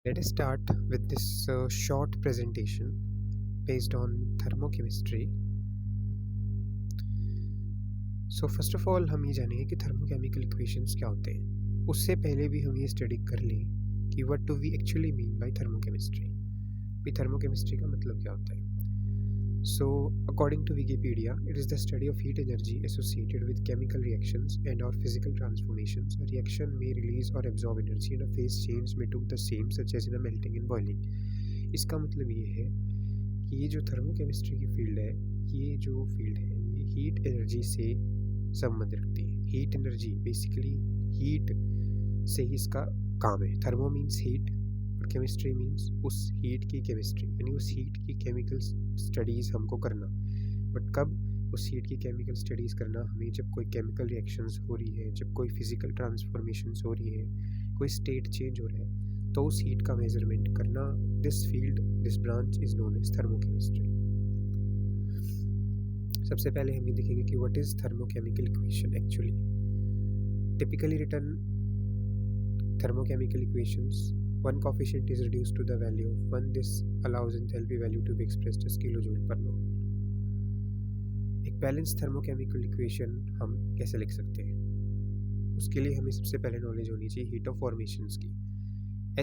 Let us start with this short presentation based on thermochemistry. So first of all हम ये जानेंगे कि thermochemical equations क्या होते हैं। उससे पहले भी हम ये स्टडी कर लें कि what do we actually mean by thermochemistry। भी thermochemistry का मतलब क्या होता है। So according to Wikipedia, it is the study of heat energy associated with chemical reactions and or physical transformations. A reaction may release or absorb energy and a phase change may do the same such as in a melting and boiling. इसका मतलब ये है कि ये जो thermochemistry की field है, ये जो फील्ड है ये हीट एनर्जी से संबंध रखती है। हीट एनर्जी बेसिकली हीट से ही इसका काम है। थर्मो मीन्स हीट और केमिस्ट्री मीन्स उस हीट की केमिस्ट्री, यानी उस हीट की केमिकल स्टडीज़ हमको करना। बट कब उस हीट की केमिकल स्टडीज़ करना? हमें जब कोई केमिकल रिएक्शंस हो रही है, जब कोई फिजिकल ट्रांसफॉर्मेशंस हो रही है, कोई स्टेट चेंज हो रहा है, तो उस हीट का मेजरमेंट करना। This branch is known as thermochemistry. सबसे पहले हम ये देखेंगे कि what is thermochemical equation actually. Typically written thermochemical equations, one coefficient is reduced to the value of 1. This allows enthalpy value to be expressed as kilojoule per mole. एक balance thermochemical equation हम कैसे लिख सकते हैं? उसके लिए हमें सबसे पहले नॉलेज होनी चाहिए हीट ऑफ फॉर्मेशंस की।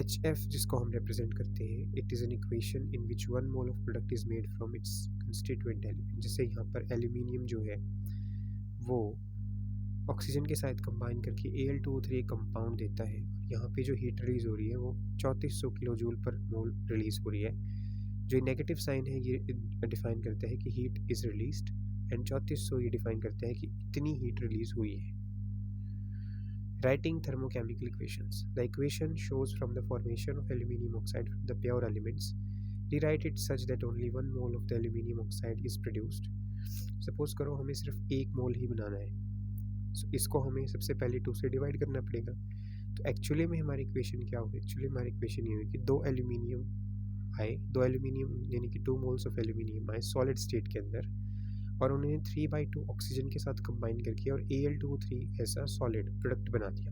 HF जिसको हम रिप्रेजेंट करते हैं, it is an equation in which 1 mole of product is made from its constituent element. जैसे यहाँ पर एल्यूमिनियम जो है वो ऑक्सीजन के साथ कंबाइन करके Al2O3 कंपाउंड देता है। यहाँ पे जो हीट रिलीज हो रही है वो 3400 किलो जूल पर मोल रिलीज हो रही है। जो नेगेटिव साइन है ये डिफाइन करता है कि हीट इज रिलीज्ड, एंड 3400 ये डिफाइन करता है कि इतनी हीट रिलीज हुई है। Writing thermochemical equations, the equation shows from the formation of aluminium oxide from the pure elements, rewrite it such that only 1 mole of the aluminium oxide is produced. Suppose करो हमें सिर्फ 1 मोल ही बनाना है, so इसको हमें सबसे पहले 2 से डिवाइड करना पड़ेगा। तो एक्चुअली में हमारी इक्वेशन क्या होगी? एक्चुअली हमारी इक्वेशन ये हुई कि 2 एल्यूमिनियम यानी कि 2 मोल्स ऑफ एल्यूमिनियम आए सॉलिड स्टेट के अंदर, और उन्हें 3/2 ऑक्सीजन के साथ कंबाइन करके और Al2O3 ऐसा सॉलिड प्रोडक्ट बना दिया।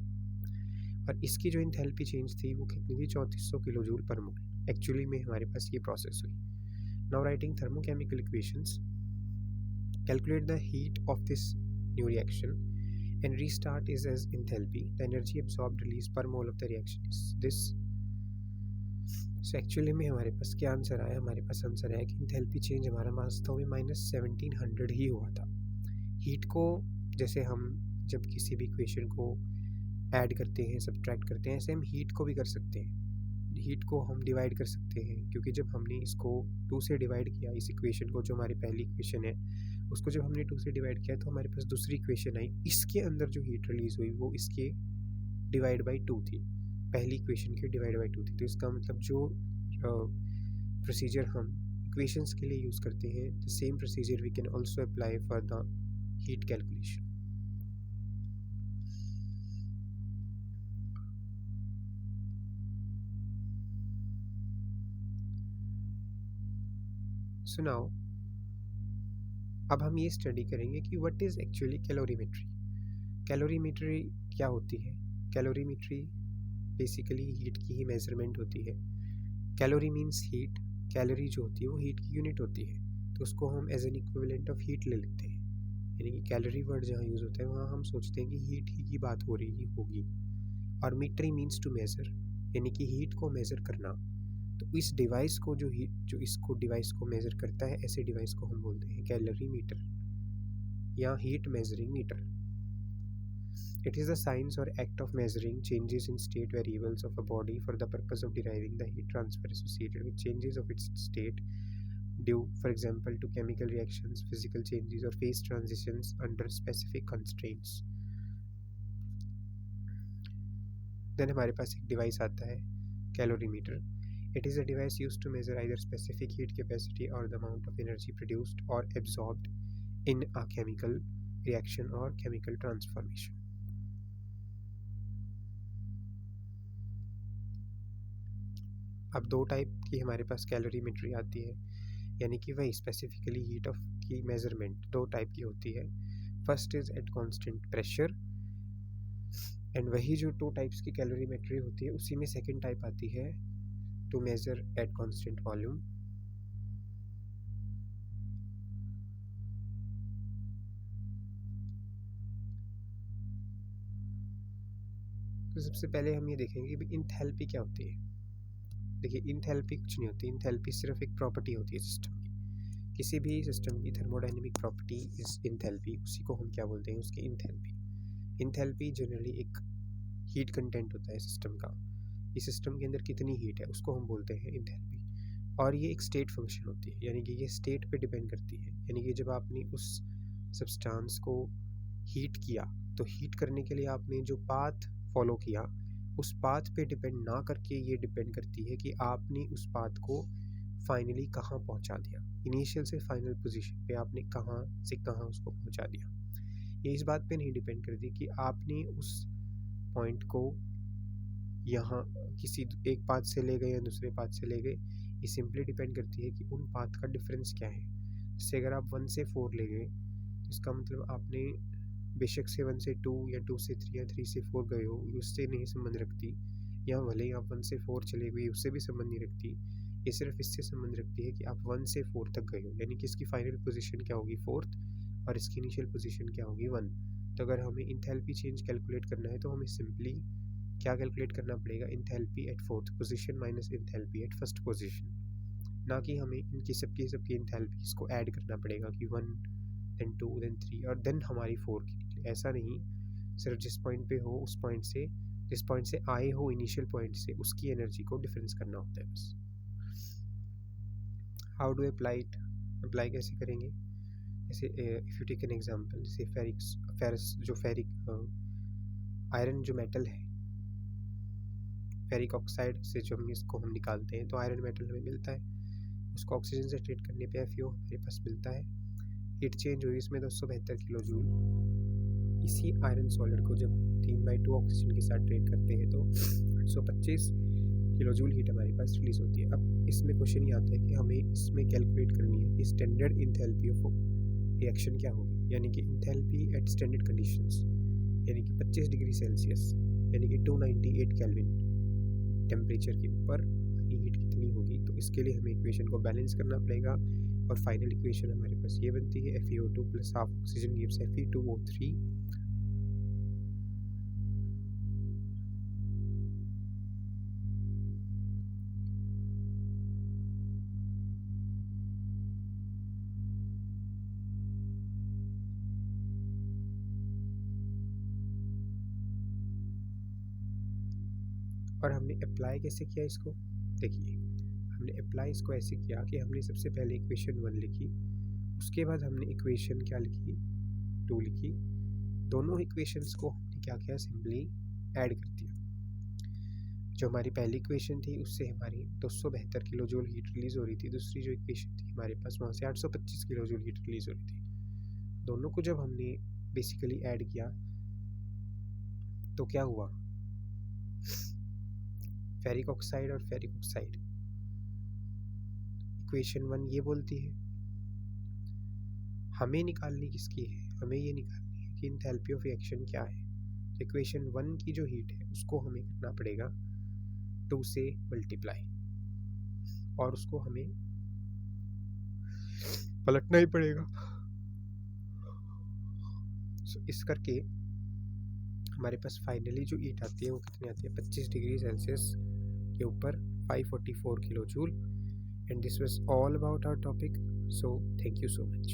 और इसकी जो इंथैल्पी चेंज थी वो कितनी थी? 3400 किलो जूल पर मोल। एक्चुअली में हमारे पास ये प्रोसेस हुई। Now writing thermochemical equations, calculate the heat of this new reaction and restart is as enthalpy. The energy absorbed released per mole of the reaction is this. So actually में हमारे पास क्या answer आया? हमारे पास answer आया कि enthalpy change हमारा वास्तव में -1700 ही हुआ था। हीट को जैसे हम जब किसी भी इक्वेशन को ऐड करते हैं, सब्ट्रैक्ट करते हैं, ऐसे हम हीट को भी कर सकते हैं। हीट को हम डिवाइड कर सकते हैं, क्योंकि जब हमने इसको 2 से डिवाइड किया, इस इक्वेशन को जो हमारी पहली इक्वेशन है उसको जब हमने 2 से डिवाइड किया तो हमारे पास दूसरी इक्वेशन आई। इसके अंदर जो हीट रिलीज हुई वो इसके डिवाइड बाई 2 थी, पहली इक्वेशन की डिवाइड बाई 2 थी। तो इसका मतलब जो प्रोसीजर हम इक्वेशंस के लिए यूज़ करते हैं, the same procedure we can also apply for the heat calculation. So now अब हम ये स्टडी करेंगे कि what is actually calorimetry. Calorimetry क्या होती है? कैलोरीमेट्री बेसिकली हीट की ही मेजरमेंट होती है। कैलोरी मीन्स हीट, कैलोरी जो होती है वो हीट की यूनिट होती है, तो उसको हम as an equivalent of heat ले लेते हैं। यानी कि कैलोरी वर्ड जहाँ यूज़ होता है वहाँ हम सोचते हैं कि हीट ही की बात हो रही होगी। और मीट्री मीन्स टू मेज़र, यानी कि हीट को मेज़र करना। तो इस डिवाइस को जो इसको डिवाइस को मेज़र करता है, ऐसे डिवाइस को हम बोलते हैं कैलोरी मीटर या heat measuring meter. It is the science or act of measuring changes in state variables of a body for the purpose of deriving the heat transfer associated with changes of its state due, for example, to chemical reactions, physical changes, or phase transitions under specific constraints. Then हमारे पास एक device आता है calorimeter. It is a device used to measure either specific heat capacity or the amount of energy produced or absorbed in a chemical reaction or chemical transformation. अब 2 type की हमारे पास calorimetry आती है, यानी कि वही स्पेसिफिकली हीट ऑफ की measurement 2 type की होती है। First is at constant pressure, and वही जो 2 टाइप्स की कैलोरीमेट्री होती है उसी में सेकंड टाइप आती है to measure at constant volume. तो सबसे पहले हम ये देखेंगे कि इंथैल्पी क्या होती है। देखिए, इंथैल्पी कुछ नहीं होती, इंथैल्पी सिर्फ एक प्रॉपर्टी होती है सिस्टम की। किसी भी सिस्टम की थर्मोडायनेमिक प्रॉपर्टी इज इंथैल्पी, उसी को हम क्या बोलते हैं, उसकी इंथैल्पी। इंथैल्पी जनरली एक हीट कंटेंट होता है सिस्टम का, इस सिस्टम के अंदर कितनी हीट है उसको हम बोलते हैं इंथैल्पी। और ये एक स्टेट फंक्शन होती है, यानी कि ये स्टेट पे डिपेंड करती है। यानी कि जब आपने उस सब्सटेंस को हीट किया तो हीट करने के लिए आपने जो पाथ फॉलो किया, उस पाथ पे डिपेंड ना करके ये डिपेंड करती है कि आपने उस पाथ को फाइनली कहाँ पहुंचा दिया, इनिशियल से फाइनल पोजीशन पे आपने कहाँ से कहाँ उसको पहुंचा दिया। ये इस बात पे नहीं डिपेंड करती कि आपने उस पॉइंट को यहाँ किसी एक पाथ से ले गए या दूसरे पाथ से ले गए। ये सिंपली डिपेंड करती है कि उन पाथ का डिफरेंस क्या है। जैसे अगर आप 1 से 4 ले गए तो इसका मतलब आपने बेशक से 1 से 2 या 2 से 3 या 3 से 4 गए हो, उससे नहीं संबंध रखती। या भले ही आप 1 से 4 चले गए, उससे भी संबंध नहीं रखती। ये सिर्फ इससे संबंध रखती है कि आप 1 से 4 तक गए हो, यानी कि इसकी फाइनल पोजीशन क्या होगी 4th और इसकी इनिशियल पोजीशन क्या होगी 1। तो अगर हमें इंथैल्पी चेंज कैलकुलेट करना है तो हमें सिंपली क्या कैलकुलेट करना पड़ेगा, enthalpy at 4th position minus enthalpy at 1st position. ना कि हमें इनकी सबकी इंथैल्पीज को ऐड करना पड़ेगा कि 1 then 2 then 3 और देन हमारी 4 की निकले। ऐसा नहीं, सिर्फ जिस पॉइंट पे हो उस पॉइंट से, जिस पॉइंट से आए हो इनिशियल पॉइंट से, उसकी एनर्जी को डिफरेंस करना होता है बस। How do apply it, apply कैसे करेंगे। जैसे if you take an example, जैसे आयरन जो मेटल है, फेरिक ऑक्साइड से जो हम इसको हम निकालते हैं तो आयरन मेटल हमें मिलता है। उसको ऑक्सीजन से ट्रीट करने पे FeO हमारे पास मिलता है। हीट चेंज हुई इसमें 272 किलो जूल। इसी आयरन सॉलिड को जब 3/2 ऑक्सीजन के साथ ट्रीट करते हैं तो 825 किलो जूल हीट हमारे पास रिलीज होती है। अब इसमें क्वेश्चन ये आता है कि हमें इसमें कैलकुलेट करनी है कि स्टैंडर्ड इंथैल्पी ऑफ रिएक्शन क्या होगी, यानी कि इंथैल्पी एट स्टैंडर्ड कंडीशंस, यानी कि 25 डिग्री सेल्सियस यानी कि 298 केल्विन टेम्परेचर के ऊपर हमारी हीट कितनी होगी। तो इसके लिए हमें इक्वेशन को बैलेंस करना पड़ेगा और फाइनल इक्वेशन हमारे पास ये बनती है FeO2 plus half oxygen gives Fe2O3 और हमने अप्लाई कैसे किया इसको। देखिए, हमने अप्लाई इसको ऐसे किया कि हमने सबसे पहले इक्वेशन 1 लिखी, उसके बाद हमने इक्वेशन क्या लिखी 2 लिखी। दोनों इक्वेशंस को हमने क्या किया, सिंपली ऐड कर दिया। जो हमारी पहली इक्वेशन थी उससे हमारी 272 किलो जूल हीट रिलीज हो रही थी, दूसरी जो इक्वेशन थी हमारे पास वहाँ से 825 किलो जूल हीट रिलीज हो रही थी। दोनों को जब हमने बेसिकली ऐड किया तो क्या हुआ, फेरिक ऑक्साइड और फेरिक ऑक्साइड। इक्वेशन 1 ये बोलती है, हमें निकालनी किसकी है, हमें ये निकालनी है कि इंथैल्पी ऑफ रिएक्शन क्या है। तो इक्वेशन 1 की जो हीट है उसको हमें करना पड़ेगा 2 से मल्टीप्लाई और उसको हमें पलटना ही पड़ेगा। सो इस करके हमारे पास फाइनली जो हीट आती है वो कितनी आती है, 25 डिग्री सेल्सियस के ऊपर 544 kilo joule. And this was all about our topic. So thank you so much.